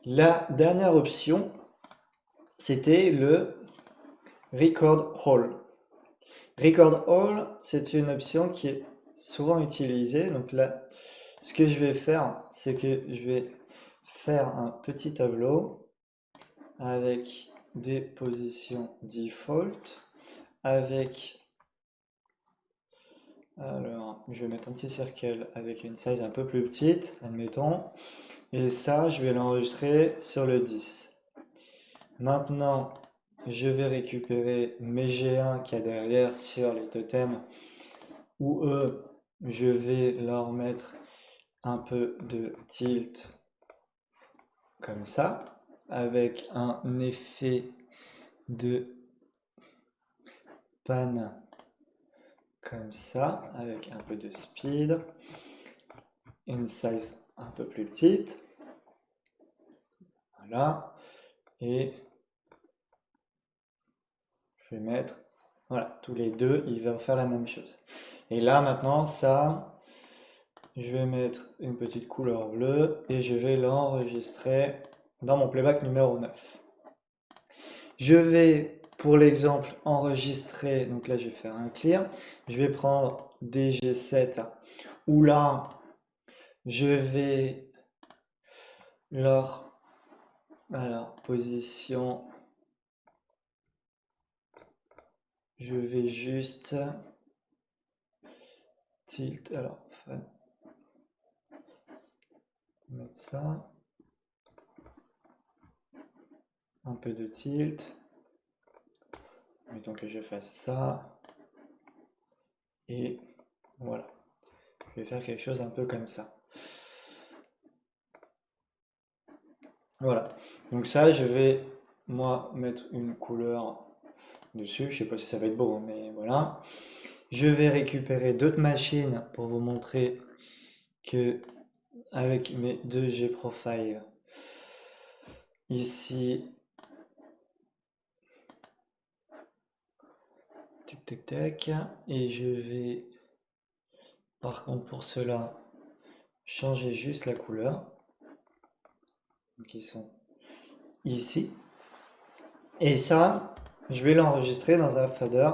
Speaker 1: La dernière option, c'était le Record All. Record All, c'est une option qui est souvent utilisée. Donc là, ce que je vais faire, c'est que je vais faire un petit tableau avec des positions default, avec... Alors, je vais mettre un petit cercle avec une size un peu plus petite, admettons. Et ça, je vais l'enregistrer sur le 10. Maintenant, je vais récupérer mes G1 qu'il y a derrière sur les totems, où eux, je vais leur mettre un peu de tilt comme ça, avec un effet de pan comme ça, avec un peu de speed, une size un peu plus petite, voilà, et je vais mettre, voilà, tous les deux, ils vont faire la même chose. Et là, maintenant, ça, je vais mettre une petite couleur bleue et je vais l'enregistrer dans mon playback numéro 9. Je vais, pour l'exemple, enregistrer, donc là, je vais faire un clear. Je vais prendre DG7, où là, je vais leur, alors, position, je vais juste tilt, alors, mettre ça, un peu de tilt, mettons que je fasse ça, et voilà, je vais faire quelque chose un peu comme ça. Voilà, donc ça, je vais, moi, mettre une couleur dessus, je sais pas si ça va être beau, mais voilà. Je vais récupérer d'autres machines pour vous montrer que avec mes deux G-Profile, ici, tac tac tac, et je vais, par contre pour cela, changer juste la couleur. Donc ils sont ici. Et ça, je vais l'enregistrer dans un fader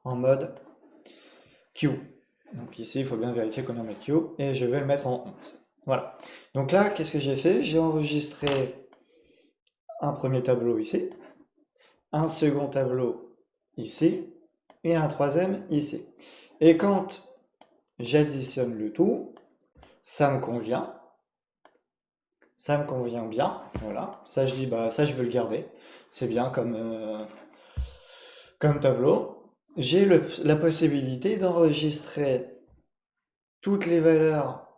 Speaker 1: en mode Q. Donc ici, il faut bien vérifier qu'on est en mode Q, et je vais le mettre en 11. Voilà. Donc là, qu'est-ce que j'ai fait? J'ai enregistré un premier tableau ici, un second tableau ici, et un troisième ici. Et quand j'additionne le tout, ça me convient. Ça me convient bien. Voilà. Ça, je dis, bah, ça, je veux le garder. C'est bien comme tableau. J'ai la possibilité d'enregistrer toutes les valeurs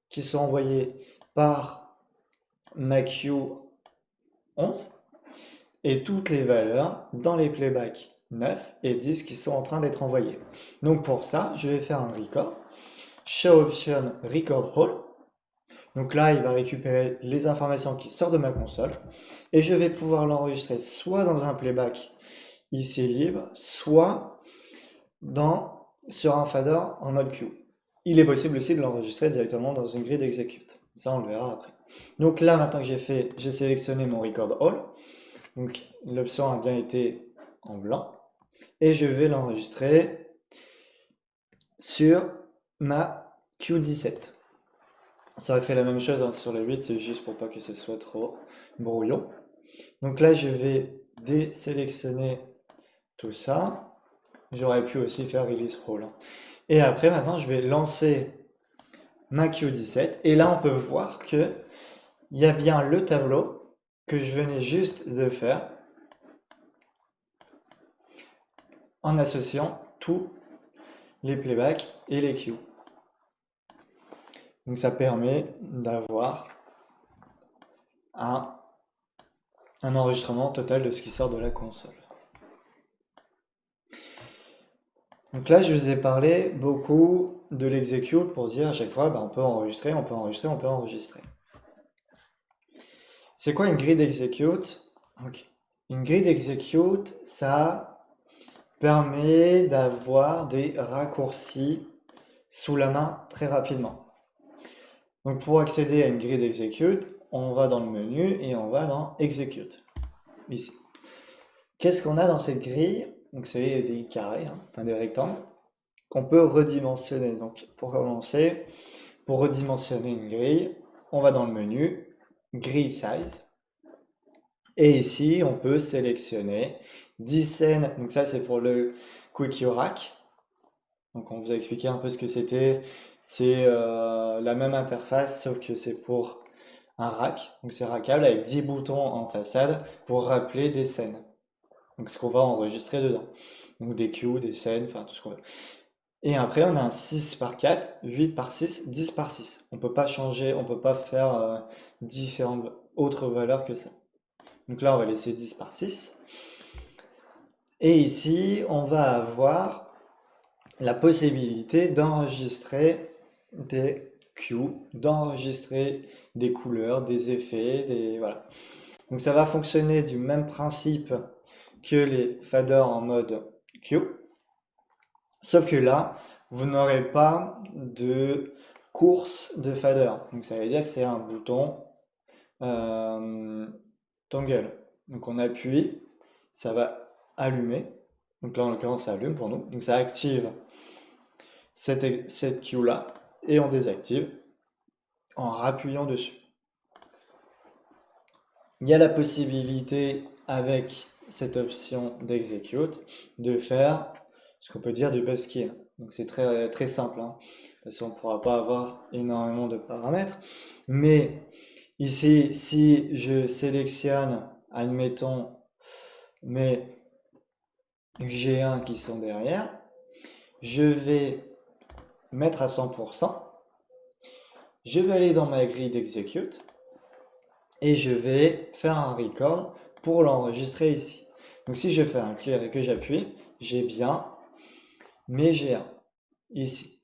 Speaker 1: qui sont envoyées par ma Q11 et toutes les valeurs dans les playbacks 9 et 10 qui sont en train d'être envoyées. Donc pour ça, je vais faire un record. Show option record all. Donc là, il va récupérer les informations qui sortent de ma console et je vais pouvoir l'enregistrer soit dans un playback ici libre, soit sur un fader en mode Q. Il est possible aussi de l'enregistrer directement dans une grille d'execute. Ça, on le verra après. Donc là, maintenant que j'ai sélectionné mon record all. Donc l'option a bien été en blanc. Et je vais l'enregistrer sur ma Q17. Ça aurait fait la même chose sur le 8, c'est juste pour pas que ce soit trop brouillon. Donc là, je vais désélectionner tout ça. J'aurais pu aussi faire release roll. Et après, maintenant, je vais lancer ma Q17. Et là, on peut voir que il y a bien le tableau que je venais juste de faire en associant tous les playbacks et les Q. Donc ça permet d'avoir un enregistrement total de ce qui sort de la console. Donc là, je vous ai parlé beaucoup de l'execute pour dire à chaque fois, on peut enregistrer, on peut enregistrer, on peut enregistrer. C'est quoi une grille d'execute? Une grille d'execute, ça permet d'avoir des raccourcis sous la main très rapidement. Donc pour accéder à une grille d'execute, on va dans le menu et on va dans execute, ici. Qu'est-ce qu'on a dans cette grille? Donc c'est des carrés, enfin des rectangles, qu'on peut redimensionner. Donc pour commencer, pour redimensionner une grille, on va dans le menu, grille size, et ici on peut sélectionner 10 scènes, donc ça c'est pour le Quick Rack. Donc on vous a expliqué un peu ce que c'était, c'est la même interface sauf que c'est pour un rack, donc c'est rackable avec 10 boutons en façade pour rappeler des scènes. Donc ce qu'on va enregistrer dedans. Donc des cues, des scènes, enfin tout ce qu'on veut. Et après on a un 6 par 4, 8 par 6, 10 par 6. On peut pas changer, on peut pas faire différentes autres valeurs que ça. Donc là on va laisser 10 par 6. Et ici on va avoir la possibilité d'enregistrer des cues, d'enregistrer des couleurs, des effets, voilà. Donc ça va fonctionner du même principe que les faders en mode Q. Sauf que là, vous n'aurez pas de course de fader. Donc ça veut dire que c'est un bouton toggle. Donc on appuie, ça va allumer. Donc là en l'occurrence ça allume pour nous. Donc ça active cette queue là et on désactive en rappuyant dessus. Il y a la possibilité avec cette option d'execute de faire ce qu'on peut dire du busking. Donc c'est très, très simple, parce qu'on ne pourra pas avoir énormément de paramètres. Mais ici, si je sélectionne, admettons, mes G1 qui sont derrière, je vais mettre à 100%. Je vais aller dans ma grille d'execute et je vais faire un record pour l'enregistrer ici. Donc si je fais un clear et que j'appuie, j'ai bien mes G1 ici.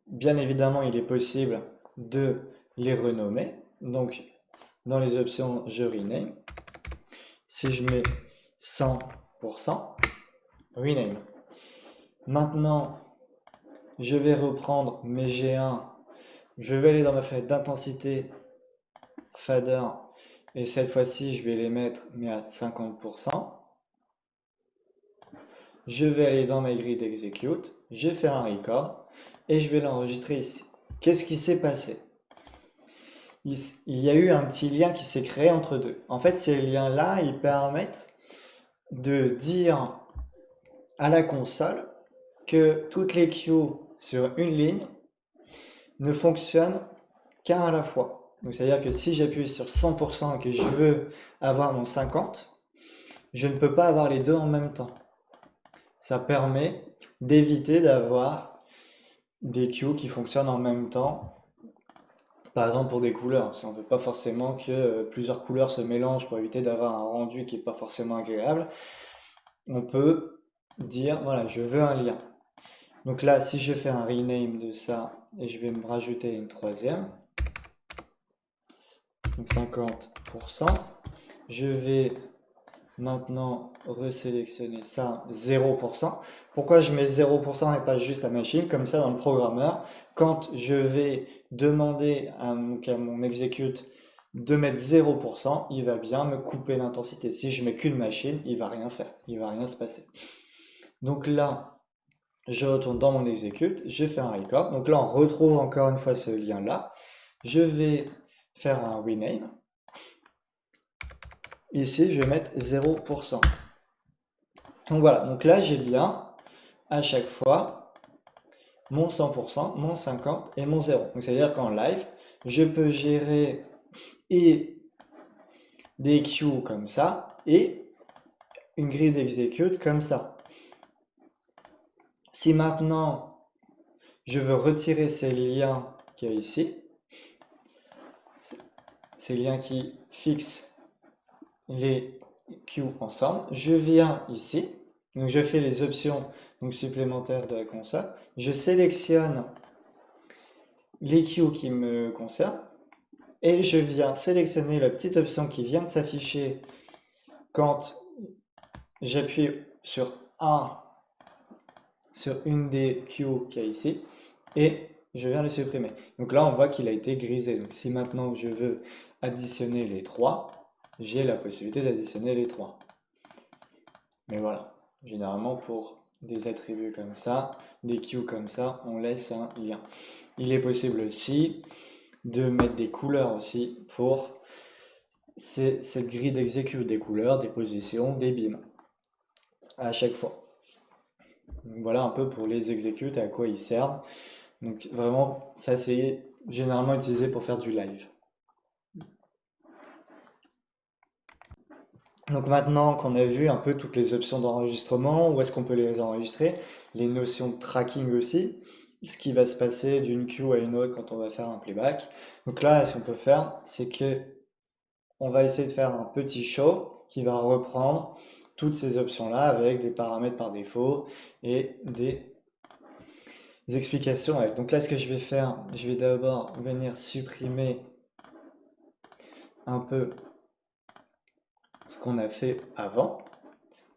Speaker 1: Bien évidemment, il est possible de les renommer. Donc dans les options, je rename. Si je mets 100%, rename. Maintenant, je vais reprendre mes G1. Je vais aller dans ma fenêtre d'intensité fader et cette fois-ci je vais les mettre mais à 50%. Je vais aller dans ma grille d'execute, je vais faire un record et je vais l'enregistrer ici. Qu'est-ce qui s'est passé? Il y a eu un petit lien qui s'est créé entre deux. En fait, ces liens-là, ils permettent de dire à la console que toutes les queues sur une ligne ne fonctionnent qu'un à la fois. Donc, c'est-à-dire que si j'appuie sur 100% et que je veux avoir mon 50, je ne peux pas avoir les deux en même temps. Ça permet d'éviter d'avoir des queues qui fonctionnent en même temps. Par exemple pour des couleurs, si on ne veut pas forcément que plusieurs couleurs se mélangent pour éviter d'avoir un rendu qui n'est pas forcément agréable, on peut dire voilà, je veux un lien. Donc là, si je fais un rename de ça et je vais me rajouter une troisième, donc 50%, je vais maintenant resélectionner ça 0%. Pourquoi je mets 0% et pas juste la machine? Comme ça, dans le programmeur, quand je vais demander à mon execute de mettre 0%, il va bien me couper l'intensité. Si je mets qu'une machine, il va rien faire, il va rien se passer. Donc là, je retourne dans mon execute, je fais un record. Donc là, on retrouve encore une fois ce lien-là. Je vais faire un rename. Ici, je vais mettre 0%. Donc voilà, donc là, j'ai bien, à chaque fois, mon 100%, mon 50 et mon 0. Donc c'est-à-dire qu'en live, je peux gérer et des queues comme ça et une grille d'exécute comme ça. Si maintenant je veux retirer ces liens qu'il y a ici, ces liens qui fixent les queues ensemble, je viens ici, donc je fais les options donc supplémentaires de la console, je sélectionne les queues qui me concernent et je viens sélectionner la petite option qui vient de s'afficher quand j'appuie sur une des queues qu'il y a ici et je viens le supprimer. Donc là, on voit qu'il a été grisé. Donc si maintenant je veux additionner les trois, j'ai la possibilité d'additionner les trois. Mais voilà, généralement pour des attributs comme ça, des queues comme ça, on laisse un lien. Il est possible aussi de mettre des couleurs aussi pour cette grille d'exécute, des couleurs, des positions, des beams à chaque fois. Donc voilà un peu pour les exécutes et à quoi ils servent. Donc vraiment, ça c'est généralement utilisé pour faire du live. Donc maintenant qu'on a vu un peu toutes les options d'enregistrement, où est-ce qu'on peut les enregistrer, les notions de tracking aussi, ce qui va se passer d'une queue à une autre quand on va faire un playback. Donc là, ce qu'on peut faire, c'est que on va essayer de faire un petit show qui va reprendre toutes ces options-là avec des paramètres par défaut et des explications avec. Donc là, ce que je vais faire, je vais d'abord venir supprimer un peu ce qu'on a fait avant.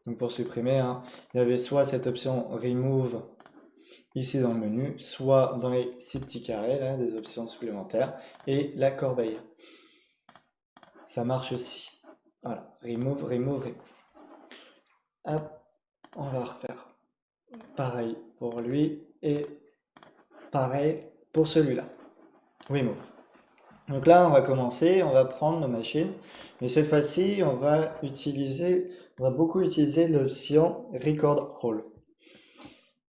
Speaker 1: Donc pour supprimer, hein, il y avait soit cette option Remove ici dans le menu, soit dans les six petits carrés, là, des options supplémentaires, et la corbeille. Ça marche aussi. Voilà, Remove, Remove, Remove. Hop, on va refaire pareil pour lui et pareil pour celui-là. Remove. Donc là, on va commencer, on va prendre nos machines, mais cette fois-ci, on va beaucoup utiliser l'option Record All.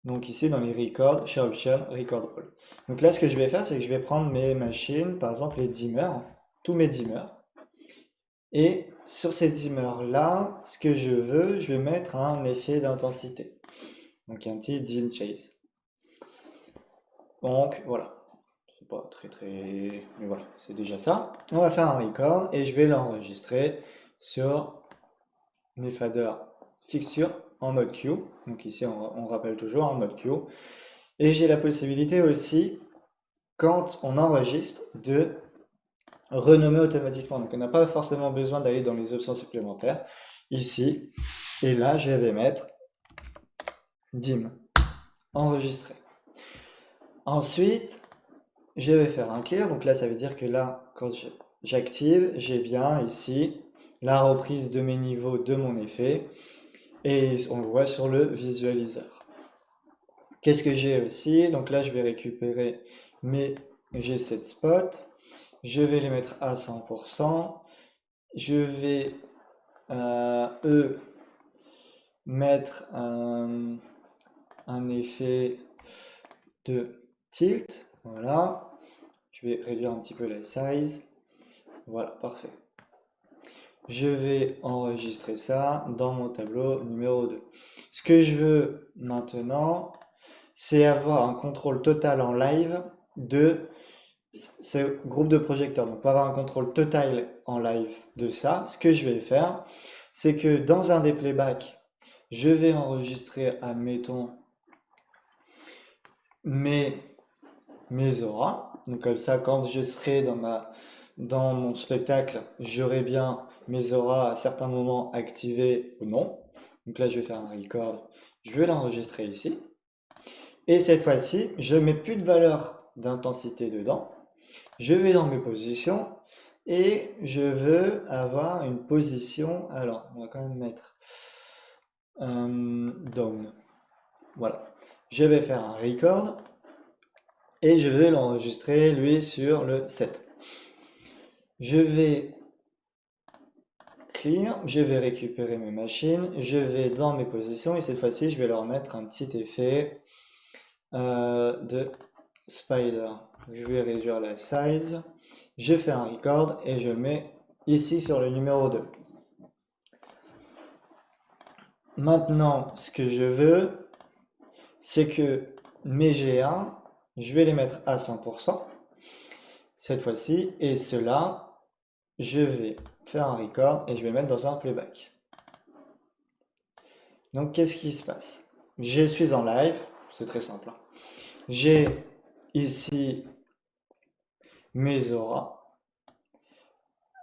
Speaker 1: Donc ici, dans les records, Share Option, Record All. Donc là, ce que je vais faire, c'est que je vais prendre mes machines, par exemple les dimmers, tous mes dimmers, et sur ces dimmers-là, ce que je veux, je vais mettre un effet d'intensité. Donc un petit dim chase. Donc voilà. C'est pas très... Mais voilà, c'est déjà ça. On va faire un record et je vais l'enregistrer sur mes faders fixture en mode queue. Donc ici, on rappelle toujours en mode queue. Et j'ai la possibilité aussi, quand on enregistre, de renommer automatiquement. Donc on n'a pas forcément besoin d'aller dans les options supplémentaires. Ici, et là, je vais mettre dim, enregistrer. Ensuite, je vais faire un clear. Donc là, ça veut dire que là, quand j'active, j'ai bien ici la reprise de mes niveaux de mon effet. Et on le voit sur le visualiseur. Qu'est-ce que j'ai aussi? Donc là, je vais récupérer mes G7 spots. Je vais les mettre à 100%. Je vais, mettre un effet de tilt. Voilà. Je vais réduire un petit peu la size. Voilà, parfait. Je vais enregistrer ça dans mon tableau numéro 2. Ce que je veux maintenant, c'est avoir un contrôle total en live de ce groupe de projecteurs. Donc pour avoir un contrôle total en live de ça, ce que je vais faire, c'est que dans un des playbacks, je vais enregistrer, admettons, mes auras. Donc comme ça, quand je serai dans mon spectacle, j'aurai bien mes auras à certains moments activées ou non. Donc là, je vais faire un record. Je vais l'enregistrer ici. Et cette fois-ci, je mets plus de valeur d'intensité dedans. Je vais dans mes positions et je veux avoir une position. Alors, on va quand même mettre down. Voilà. Je vais faire un record et je vais l'enregistrer lui sur le 7. Je vais clear, je vais récupérer mes machines, je vais dans mes positions et cette fois-ci je vais leur mettre un petit effet de spider. Je vais réduire la size. Je fais un record et je mets ici sur le numéro 2. Maintenant, ce que je veux, c'est que mes G1, je vais les mettre à 100% cette fois-ci, et cela, je vais faire un record et je vais le mettre dans un playback. Donc, qu'est-ce qui se passe? Je suis en live, c'est très simple. J'ai ici mes auras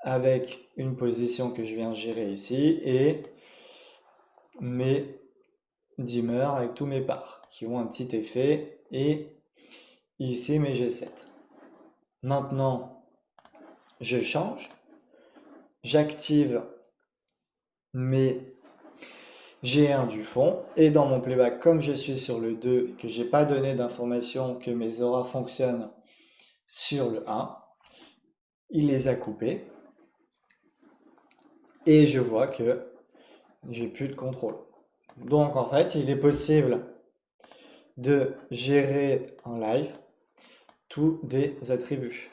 Speaker 1: avec une position que je viens gérer ici et mes dimmers avec tous mes parts qui ont un petit effet et ici mes G7. Maintenant, je change, j'active mes G1 du fond et dans mon playback, comme je suis sur le 2 et que j'ai pas donné d'information que mes auras fonctionnent sur le 1, il les a coupés et je vois que j'ai plus de contrôle. Donc en fait, il est possible de gérer en live tous des attributs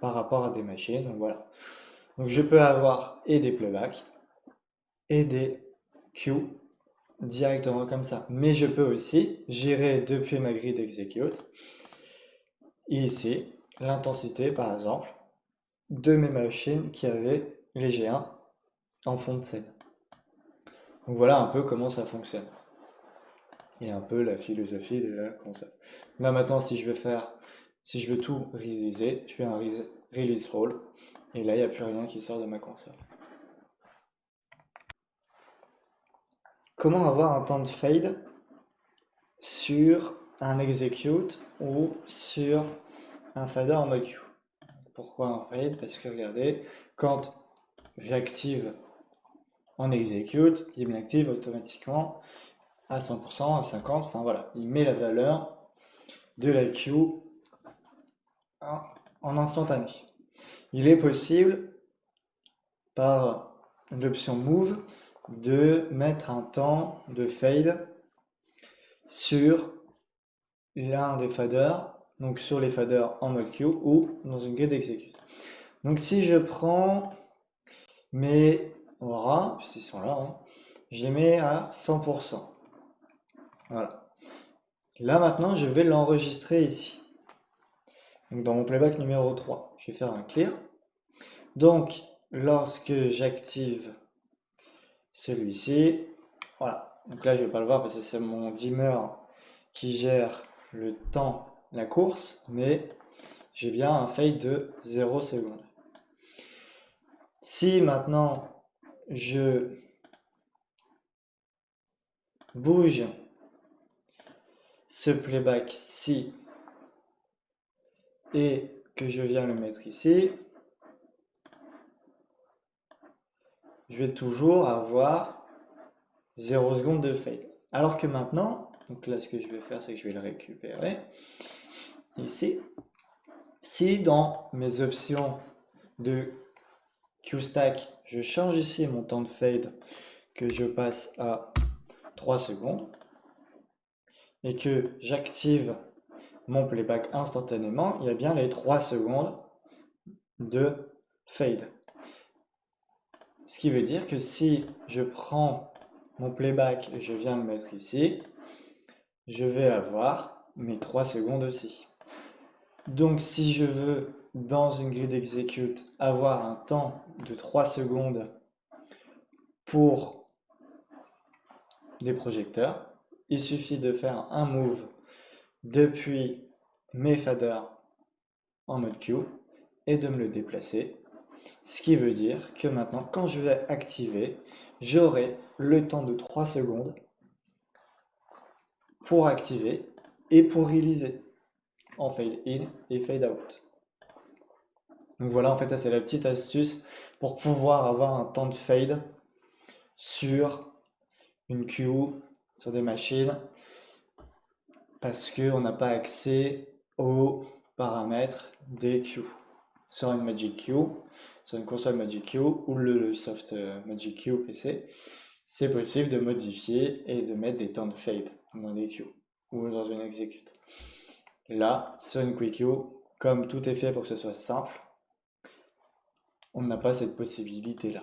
Speaker 1: par rapport à des machines. Donc voilà. Donc je peux avoir et des playbacks et des queues directement comme ça. Mais je peux aussi gérer depuis ma grille d'execute ici l'intensité par exemple de mes machines qui avaient les G1 en fond de scène. Donc voilà un peu comment ça fonctionne. Et un peu la philosophie de la console. Là maintenant si je veux tout releaser, je fais un release all et là il n'y a plus rien qui sort de ma console. Comment avoir un temps de fade sur un execute ou sur un fader en mode queue? Pourquoi un fade? Parce que regardez, quand j'active en execute, il m'active automatiquement à 100%, à 50%, enfin voilà, il met la valeur de la queue en instantané. Il est possible, par l'option Move, de mettre un temps de fade sur l'un des faders, donc sur les faders en mode queue ou dans une grille d'exécution. Donc si je prends mes auras, ils sont là, hein, je les mets à 100%. Voilà. Là maintenant, je vais l'enregistrer ici. Donc dans mon playback numéro 3, je vais faire un clear. Donc lorsque j'active celui-ci, voilà. Donc là, je ne vais pas le voir parce que c'est mon dimmer qui gère le temps, la course, mais j'ai bien un fade de 0 secondes. Si maintenant je bouge ce playback-ci et que je viens le mettre ici, je vais toujours avoir 0 secondes de fade. Alors que maintenant, donc là ce que je vais faire c'est que je vais le récupérer ici. Si dans mes options de QStack, je change ici mon temps de fade que je passe à 3 secondes et que j'active mon playback instantanément, il y a bien les 3 secondes de fade. Ce qui veut dire que si je prends mon playback et je viens le mettre ici, je vais avoir mes 3 secondes aussi. Donc si je veux, dans une grille d'execute, avoir un temps de 3 secondes pour des projecteurs, il suffit de faire un move depuis mes faders en mode queue et de me le déplacer. Ce qui veut dire que maintenant, quand je vais activer, j'aurai le temps de 3 secondes pour activer et pour releaser en fade in et fade out. Donc voilà, en fait, ça c'est la petite astuce pour pouvoir avoir un temps de fade sur une queue, sur des machines, parce qu'on n'a pas accès aux paramètres des queues. Sur une Magic Queue, sur une console Magic Queue ou le soft Magic Queue PC, c'est possible de modifier et de mettre des temps de fade dans les queues. ou dans une execute. Là, sur une Quickio, comme tout est fait pour que ce soit simple, on n'a pas cette possibilité-là.